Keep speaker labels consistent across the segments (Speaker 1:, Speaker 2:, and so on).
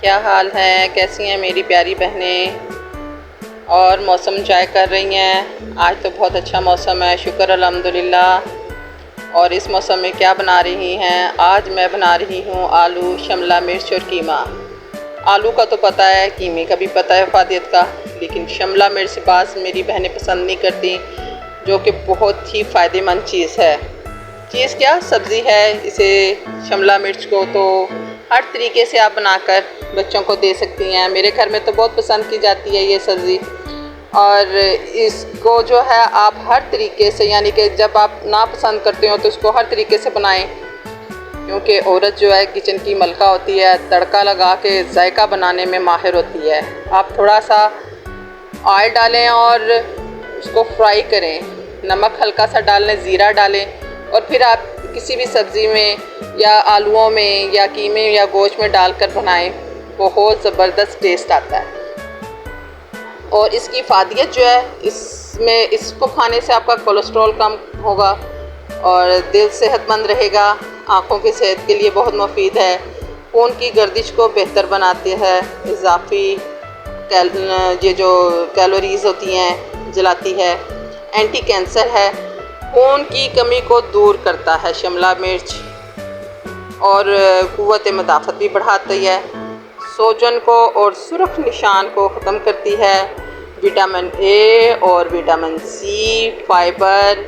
Speaker 1: क्या हाल है, कैसी हैं मेरी प्यारी बहनें। और मौसम एंजॉय कर रही हैं। आज तो बहुत अच्छा मौसम है, शुक्र अल्हम्दुलिल्लाह। और इस मौसम में क्या बना रही हैं? आज मैं बना रही हूँ आलू, शिमला मिर्च और कीमा। आलू का तो पता है, कीमे का भी पता है फ़ायदेयत का, लेकिन शिमला मिर्च बास मेरी बहनें पसंद नहीं करती, जो कि बहुत ही फ़ायदेमंद चीज़ है। चीज़ क्या, सब्ज़ी है। इसे शिमला मिर्च को तो हर तरीके से आप बनाकर बच्चों को दे सकती हैं। मेरे घर में तो बहुत पसंद की जाती है ये सब्ज़ी। और इसको जो है आप हर तरीके से, यानी कि जब आप ना पसंद करते हो तो इसको हर तरीके से बनाएं, क्योंकि औरत जो है किचन की मलका होती है, तड़का लगा के जायका बनाने में माहिर होती है। आप थोड़ा सा ऑयल डालें और उसको फ्राई करें, नमक हल्का सा डाल लें, ज़ीरा डालें, और फिर आप किसी भी सब्ज़ी में या आलूओं में या कीमे या गोश्त में डालकर बनाएं, बहुत ज़बरदस्त टेस्ट आता है। और इसकी फ़ायदियत जो है, इसमें इसको खाने से आपका कोलेस्ट्रॉल कम होगा और दिल सेहतमंद रहेगा, आँखों की सेहत के लिए बहुत मुफीद है, खून की गर्दिश को बेहतर बनाती है, इजाफी ये जो कैलोरीज़ होती हैं जलाती है, एंटी कैंसर है, खून की कमी को दूर करता है शिमला मिर्च, और क़ुव्वत मदाफ़त भी बढ़ाती है, सोजन को और सुर्ख निशान को ख़त्म करती है, विटामिन ए और विटामिन सी, फाइबर,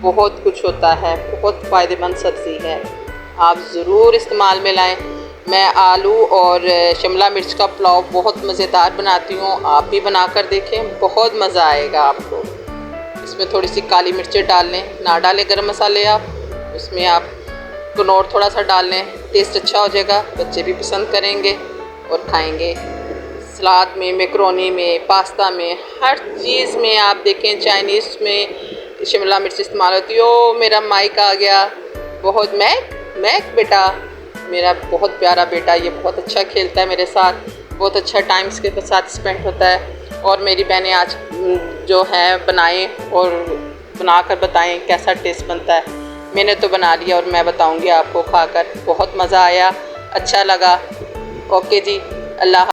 Speaker 1: बहुत कुछ होता है, बहुत फ़ायदेमंद सब्ज़ी है। आप ज़रूर इस्तेमाल में लाएं। मैं आलू और शिमला मिर्च का पुलाव बहुत मज़ेदार बनाती हूँ, आप भी बना कर देखें, बहुत मज़ा आएगा आपको। इसमें थोड़ी सी काली मिर्चें डाल लें, ना डालें गरम मसाले आप, उसमें आप कनौर थोड़ा सा डाल लें, टेस्ट अच्छा हो जाएगा, बच्चे भी पसंद करेंगे और खाएंगे। सलाद में, मैकरोनी में, पास्ता में, हर चीज़ में आप देखें, चाइनीज़ में शिमला मिर्च इस्तेमाल होती है। ओ मेरा माइक आ गया, बहुत मैक बेटा, मेरा बहुत प्यारा बेटा, ये बहुत अच्छा खेलता है मेरे साथ, बहुत अच्छा टाइम इसके साथ स्पेंड होता है। और मेरी बहनें आज जो है बनाएं और बनाकर बताएं कैसा टेस्ट बनता है। मैंने तो बना लिया और मैं बताऊंगी आपको खाकर, बहुत मज़ा आया, अच्छा लगा। ओके जी, अल्लाह।